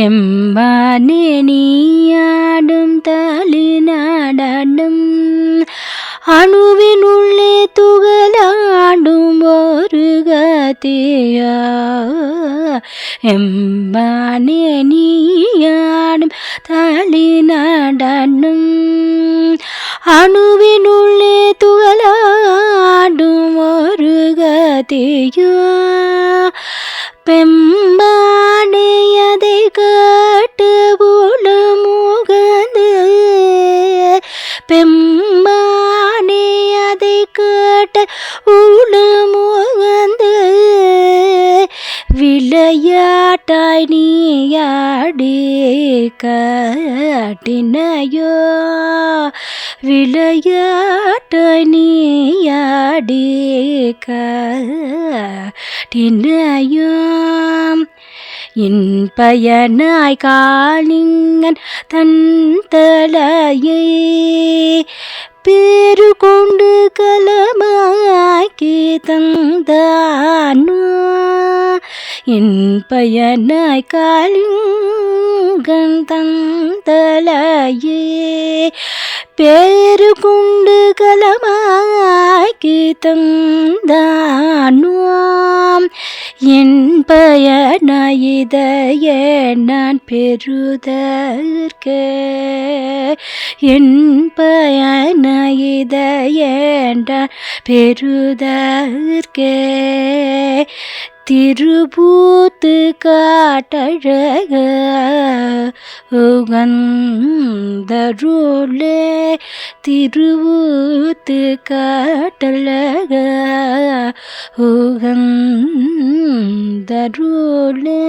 எம்மானே நீயாடும் தளி நடனம் அணுவினுள்ளே துகளாடும் ஒரு கதியா எம்மானே நீயாடும் தளி நடனம் அணுவினுள்ளே துகளாடும் ஒரு கதியா பெம்பானே அதை கேட்டு உளமுகந்து பெம்பானே அதை கேட்டு உளமுகந்து விளையாட்டாய் நீயாடி காட்டினையோ விளையாட்டாய் நீயாடி காட்டினையோ இன்பயனாய் காளிங்கன் தன் தலையை பேரு கொண்டு கலமாக்கி தந்தானோ இன்பயனாய் காளிங்கன் தன் தலையே பேரு கொண்டு கலமாக்கி தந்தானோ என் பயனாயிதைய நான் பெறுதற்கே என் பயனாயிதைய நான் பெறுதற்கே திருபூத்து காட்டழக உகந்தருளே திருபூத்து காட்டழக உகந்தருளே